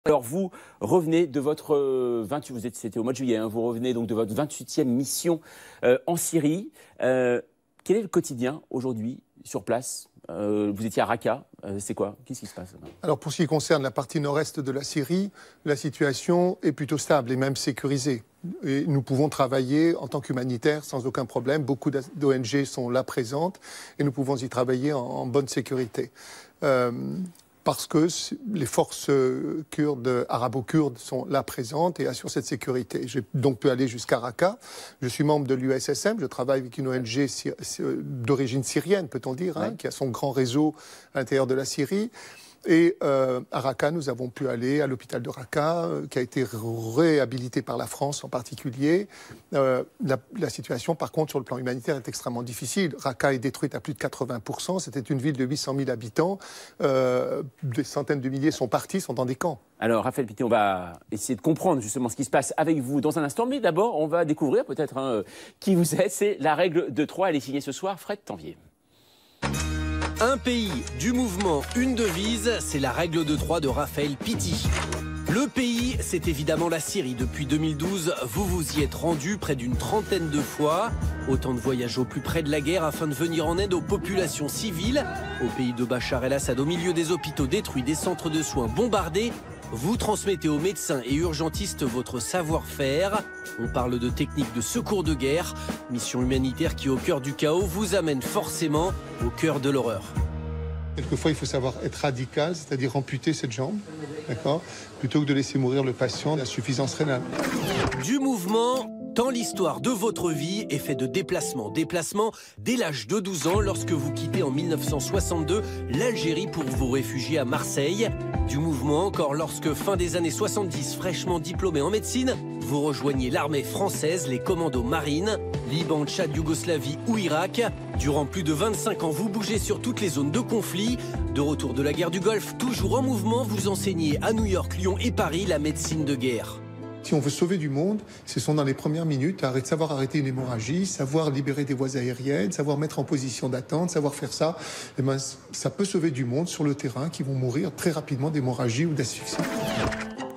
Alors vous revenez de votre 28, c'était au mois de juillet, hein, vous revenez donc de votre 28e mission en Syrie. Quel est le quotidien aujourd'hui sur place? Vous étiez à Raqqa, c'est quoi? Qu'est-ce qui se passe? Alors pour ce qui concerne la partie nord-est de la Syrie, la situation est plutôt stable et même sécurisée. Et nous pouvons travailler en tant qu'humanitaires sans aucun problème. Beaucoup d'ONG sont là présentes et nous pouvons y travailler en bonne sécurité. Parce que les forces kurdes, arabo-kurdes sont là présentes et assurent cette sécurité. J'ai donc pu aller jusqu'à Raqqa. Je suis membre de l'USSM, je travaille avec une ONG d'origine syrienne, peut-on dire, hein, qui a son grand réseau à l'intérieur de la Syrie. Et à Raqqa, nous avons pu aller à l'hôpital de Raqqa, qui a été réhabilité par la France en particulier. La situation, par contre, sur le plan humanitaire, est extrêmement difficile. Raqqa est détruite à plus de 80%. C'était une ville de 800 000 habitants. Des centaines de milliers sont partis, sont dans des camps. Alors, Raphaël Pittet, on va essayer de comprendre justement ce qui se passe avec vous dans un instant. Mais d'abord, on va découvrir peut-être qui vous êtes. C'est la règle de 3. Elle est signée ce soir, Fred Tanvier. Un pays, du mouvement, une devise, c'est la règle de 3 de Raphaël Pittet. Le pays, c'est évidemment la Syrie. Depuis 2012, vous vous y êtes rendu près d'une trentaine de fois. Autant de voyages au plus près de la guerre afin de venir en aide aux populations civiles. Au pays de Bachar el-Assad, au milieu des hôpitaux détruits, des centres de soins bombardés, vous transmettez aux médecins et urgentistes votre savoir-faire. On parle de techniques de secours de guerre. Mission humanitaire qui, au cœur du chaos, vous amène forcément au cœur de l'horreur. Quelquefois, il faut savoir être radical, c'est-à-dire amputer cette jambe, d'accord, plutôt que de laisser mourir le patient d'insuffisance rénale. Du mouvement, tant l'histoire de votre vie est faite de déplacements. Déplacements dès l'âge de 12 ans, lorsque vous quittez en 1962 l'Algérie pour vous réfugier à Marseille. Du mouvement encore lorsque, fin des années 70, fraîchement diplômé en médecine, vous rejoignez l'armée française, les commandos marines, Liban, Tchad, Yougoslavie ou Irak. Durant plus de 25 ans, vous bougez sur toutes les zones de conflit. De retour de la guerre du Golfe, toujours en mouvement, vous enseignez à New York, Lyon et Paris la médecine de guerre. Si on veut sauver du monde, ce sont dans les premières minutes, savoir arrêter une hémorragie, savoir libérer des voies aériennes, savoir mettre en position d'attente, savoir faire ça. Eh ben, ça peut sauver du monde sur le terrain qui vont mourir très rapidement d'hémorragie ou d'asphyxie.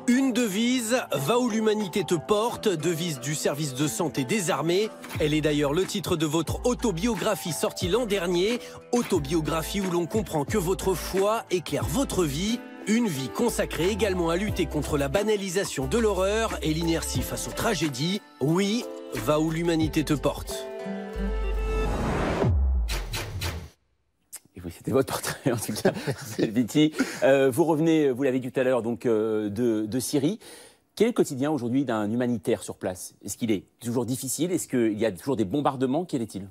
Une devise, va où l'humanité te porte, devise du service de santé des armées. Elle est d'ailleurs le titre de votre autobiographie sortie l'an dernier. Autobiographie où l'on comprend que votre foi éclaire votre vie. Une vie consacrée également à lutter contre la banalisation de l'horreur et l'inertie face aux tragédies. Oui, va où l'humanité te porte. Et oui, c'était votre portrait en tout cas, Raphaël Pittet. Vous revenez, vous l'avez dit tout à l'heure, donc de Syrie. Quel est le quotidien aujourd'hui d'un humanitaire sur place? Est-ce qu'il est toujours difficile? Est-ce qu'il y a toujours des bombardements? Quel est-il?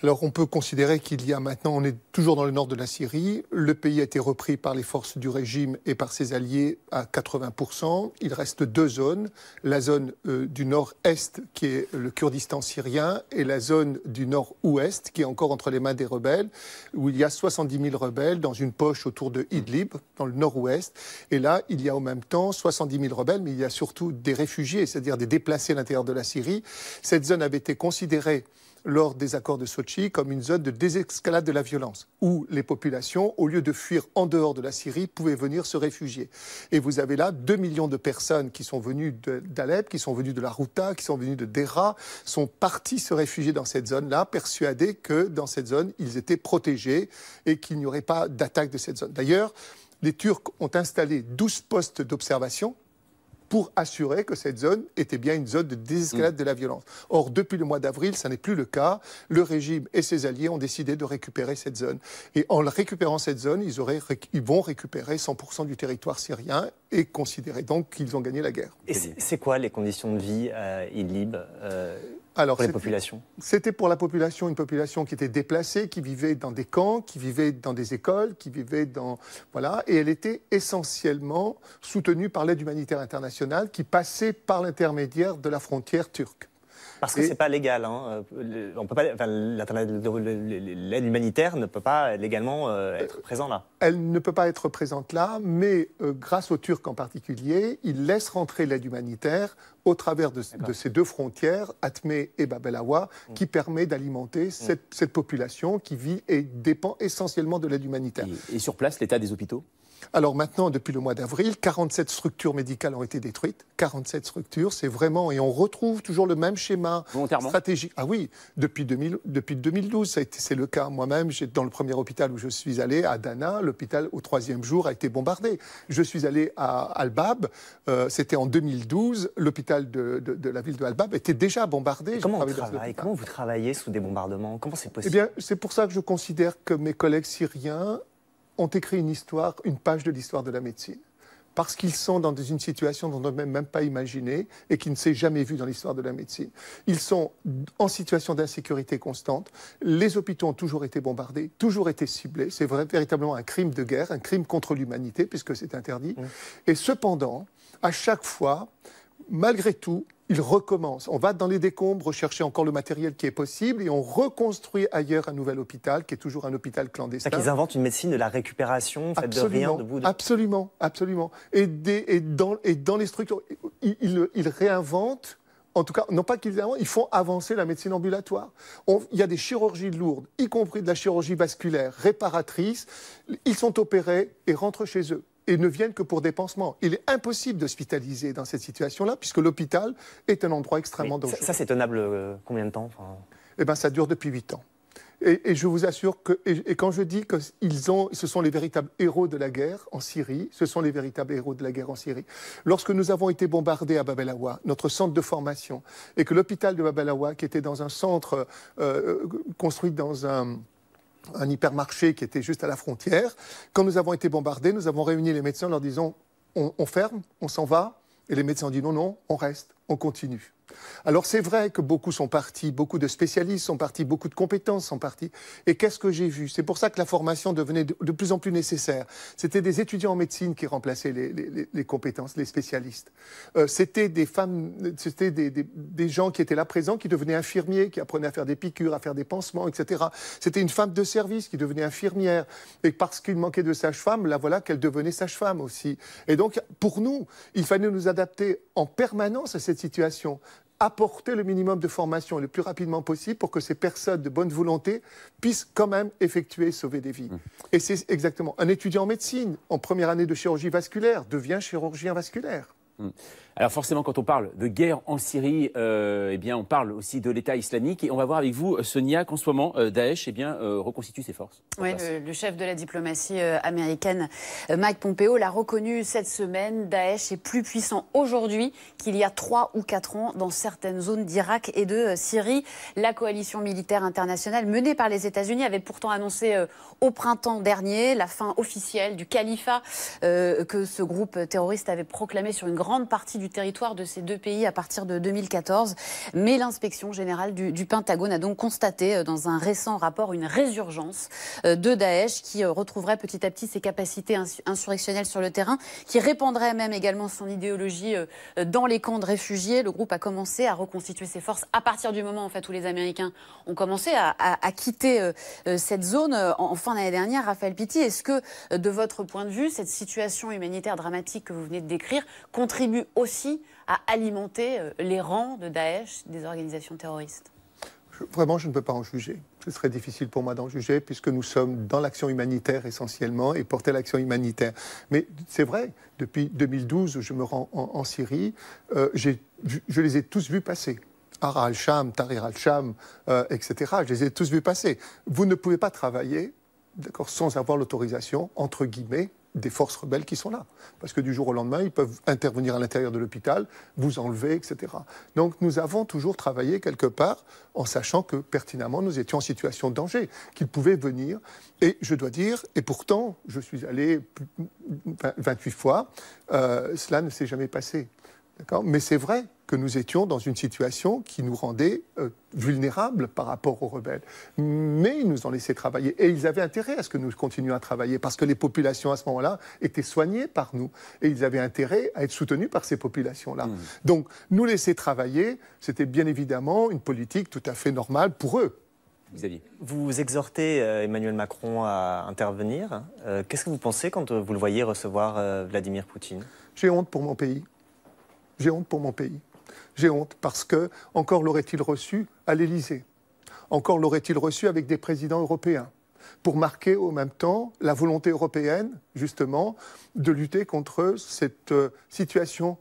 Alors on peut considérer qu'il y a maintenant, on est toujours dans le nord de la Syrie, le pays a été repris par les forces du régime et par ses alliés à 80%. Il reste deux zones, la zone du nord-est qui est le Kurdistan syrien et la zone du nord-ouest qui est encore entre les mains des rebelles, où il y a 70 000 rebelles dans une poche autour de Idlib, dans le nord-ouest. Et là, il y a en même temps 70 000 rebelles, mais il y a surtout des réfugiés, c'est-à-dire des déplacés à l'intérieur de la Syrie. Cette zone avait été considérée lors des accords de Sochi comme une zone de désescalade de la violence, où les populations, au lieu de fuir en dehors de la Syrie, pouvaient venir se réfugier. Et vous avez là 2 millions de personnes qui sont venues d'Alep, qui sont venues de la Ghouta, qui sont venues de Deraa, sont partis se réfugier dans cette zone-là, persuadés que dans cette zone, ils étaient protégés et qu'il n'y aurait pas d'attaque de cette zone. D'ailleurs, les Turcs ont installé 12 postes d'observation pour assurer que cette zone était bien une zone de désescalade de la violence. Or, depuis le mois d'avril, ça n'est plus le cas. Le régime et ses alliés ont décidé de récupérer cette zone. Et en récupérant cette zone, ils vont récupérer 100% du territoire syrien et considérer donc qu'ils ont gagné la guerre. Et c'est quoi les conditions de vie à Idlib Alors, pour les populations? C'était pour la population, une population qui était déplacée, qui vivait dans des camps, qui vivait dans des écoles, qui vivait dans... Voilà, et elle était essentiellement soutenue par l'aide humanitaire internationale qui passait par l'intermédiaire de la frontière turque. Parce que c'est pas légal, hein. On peut pas, enfin, l'aide humanitaire ne peut pas légalement être présent là. Elle ne peut pas être présente là, mais grâce aux Turcs en particulier, ils laissent rentrer l'aide humanitaire au travers de ces deux frontières, Atmé et Bab el Awa, qui permet d'alimenter cette population qui vit et dépend essentiellement de l'aide humanitaire. Et sur place, l'état des hôpitaux ? Alors maintenant, depuis le mois d'avril, 47 structures médicales ont été détruites. 47 structures, c'est vraiment... Et on retrouve toujours le même schéma stratégique. Ah oui, depuis 2012, c'est le cas. Moi-même, dans le premier hôpital où je suis allé, à Dana, l'hôpital au 3e jour a été bombardé. Je suis allé à Al-Bab, c'était en 2012, l'hôpital de la ville de Al-Bab était déjà bombardé. Comment vous travaillez sous des bombardements? Comment c'est possible? Eh bien, c'est pour ça que je considère que mes collègues syriens ont écrit une page de l'histoire de la médecine. Parce qu'ils sont dans une situation dont on n'a même pas imaginé et qui ne s'est jamais vue dans l'histoire de la médecine. Ils sont en situation d'insécurité constante. Les hôpitaux ont toujours été bombardés, toujours été ciblés. C'est véritablement un crime de guerre, un crime contre l'humanité, puisque c'est interdit. Et cependant, à chaque fois, malgré tout, ils recommencent. On va dans les décombres rechercher encore le matériel qui est possible et on reconstruit ailleurs un nouvel hôpital qui est toujours un hôpital clandestin. C'est-à-dire qu'ils inventent une médecine de la récupération, faite de rien, de bout de... Absolument, absolument. Et dans les structures, ils réinventent, en tout cas, non pas qu'ils inventent, ils font avancer la médecine ambulatoire. Il y a des chirurgies lourdes, y compris de la chirurgie vasculaire, réparatrice. Ils sont opérés et rentrent chez eux. Et ne viennent que pour des pansements. Il est impossible d'hospitaliser dans cette situation-là, puisque l'hôpital est un endroit extrêmement dangereux. Ça, c'est tenable combien de temps? Eh bien, ça dure depuis 8 ans. Et je vous assure que, et quand je dis que ce sont les véritables héros de la guerre en Syrie, ce sont les véritables héros de la guerre en Syrie. Lorsque nous avons été bombardés à Bab el-Awa, notre centre de formation, et que l'hôpital de Bab el-Awa, qui était dans un centre construit dans un hypermarché qui était juste à la frontière. Quand nous avons été bombardés, nous avons réuni les médecins en leur disant on ferme, on s'en va. Et les médecins ont dit non, on reste, on continue. Alors c'est vrai que beaucoup sont partis, beaucoup de spécialistes sont partis, beaucoup de compétences sont partis. Et qu'est-ce que j'ai vu? C'est pour ça que la formation devenait de plus en plus nécessaire. C'était des étudiants en médecine qui remplaçaient les compétences, les spécialistes. C'était des femmes, c'était des gens qui étaient là présents, qui devenaient infirmiers, qui apprenaient à faire des piqûres, à faire des pansements, etc. C'était une femme de service qui devenait infirmière. Et parce qu'il manquait de sage-femme, là voilà qu'elle devenait sage-femme aussi. Et donc pour nous, il fallait nous adapter en permanence à cette situation. Apporter le minimum de formation le plus rapidement possible pour que ces personnes de bonne volonté puissent quand même effectuer et sauver des vies. Et c'est exactement. Un étudiant en médecine, en première année de chirurgie vasculaire, devient chirurgien vasculaire. Alors forcément, quand on parle de guerre en Syrie, eh bien, on parle aussi de l'État islamique. Et on va voir avec vous, Sonia, qu'en ce moment, Daesh reconstitue ses forces. Oui, le chef de la diplomatie américaine, Mike Pompeo, l'a reconnu cette semaine. Daesh est plus puissant aujourd'hui qu'il y a 3 ou 4 ans dans certaines zones d'Irak et de Syrie. La coalition militaire internationale menée par les États-Unis avait pourtant annoncé au printemps dernier la fin officielle du califat que ce groupe terroriste avait proclamé sur une grande partie du territoire de ces deux pays à partir de 2014. Mais l'inspection générale du Pentagone a donc constaté dans un récent rapport une résurgence de Daesh qui retrouverait petit à petit ses capacités insurrectionnelles sur le terrain, qui répandrait même également son idéologie dans les camps de réfugiés. Le groupe a commencé à reconstituer ses forces à partir du moment en fait, où les Américains ont commencé à quitter cette zone en fin d'année dernière. Raphaël Pitti, est-ce que de votre point de vue, cette situation humanitaire dramatique que vous venez de décrire contribue aussi à alimenter les rangs de Daesh, des organisations terroristes? Vraiment, je ne peux pas en juger. Ce serait difficile pour moi d'en juger puisque nous sommes dans l'action humanitaire essentiellement et porter l'action humanitaire. Mais c'est vrai, depuis 2012, je me rends en Syrie, je les ai tous vus passer. Ara al-Sham, Tahrir al-Sham, etc. Je les ai tous vus passer. Vous ne pouvez pas travailler sans avoir l'autorisation, entre guillemets, des forces rebelles qui sont là. Parce que du jour au lendemain, ils peuvent intervenir à l'intérieur de l'hôpital, vous enlever, etc. Donc nous avons toujours travaillé quelque part en sachant que pertinemment nous étions en situation de danger, qu'ils pouvaient venir. Et je dois dire, et pourtant je suis allé 28 fois, cela ne s'est jamais passé. Mais c'est vrai que nous étions dans une situation qui nous rendait vulnérables par rapport aux rebelles. Mais ils nous ont laissé travailler. Et ils avaient intérêt à ce que nous continuions à travailler, parce que les populations à ce moment-là étaient soignées par nous. Et ils avaient intérêt à être soutenus par ces populations-là. Donc, nous laisser travailler, c'était bien évidemment une politique tout à fait normale pour eux. Xavier. Vous exhortez Emmanuel Macron à intervenir. Qu'est-ce que vous pensez quand vous le voyez recevoir Vladimir Poutine? J'ai honte pour mon pays. J'ai honte pour mon pays. J'ai honte parce que, encore l'aurait-il reçu à l'Élysée. Encore l'aurait-il reçu avec des présidents européens. pour marquer au même temps la volonté européenne, justement, de lutter contre cette situation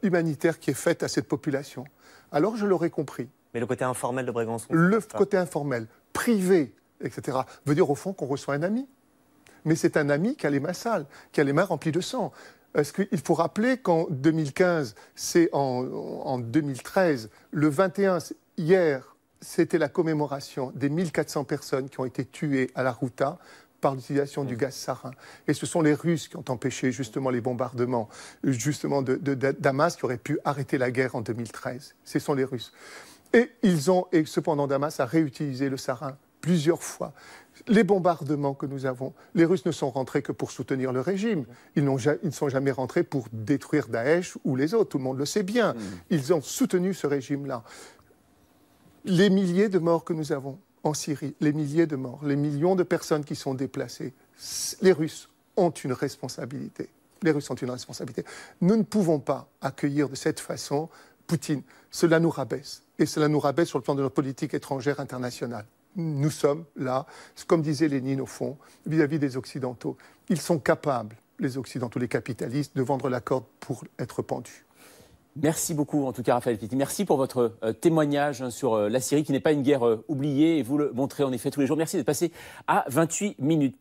humanitaire qui est faite à cette population. Alors je l'aurais compris. Mais le côté informel de Brégançon. Le côté informel, privé, etc., veut dire au fond qu'on reçoit un ami. Mais c'est un ami qui a les mains sales, qui a les mains remplies de sang. Parce qu'il faut rappeler qu'en 2015, c'est en 2013, le 21, hier, c'était la commémoration des 1400 personnes qui ont été tuées à la Ghouta par l'utilisation du gaz sarin. Et ce sont les Russes qui ont empêché justement les bombardements justement de Damas, qui auraient pu arrêter la guerre en 2013. Ce sont les Russes. Et cependant Damas a réutilisé le sarin plusieurs fois. Les bombardements que nous avons, les Russes ne sont rentrés que pour soutenir le régime. Ils ne sont jamais rentrés pour détruire Daesh ou les autres, tout le monde le sait bien. Ils ont soutenu ce régime-là. Les milliers de morts que nous avons en Syrie, les milliers de morts, les millions de personnes qui sont déplacées, les Russes ont une responsabilité. Les Russes ont une responsabilité. Nous ne pouvons pas accueillir de cette façon Poutine. Cela nous rabaisse. Et cela nous rabaisse sur le plan de notre politique étrangère internationale. Nous sommes là, comme disait Lénine au fond, vis-à-vis des Occidentaux. Ils sont capables, les Occidentaux, les capitalistes, de vendre la corde pour être pendus. Merci beaucoup, en tout cas, Raphaël Pitti. Merci pour votre témoignage sur la Syrie, qui n'est pas une guerre oubliée, et vous le montrez en effet tous les jours. Merci d'être passé à 28 minutes.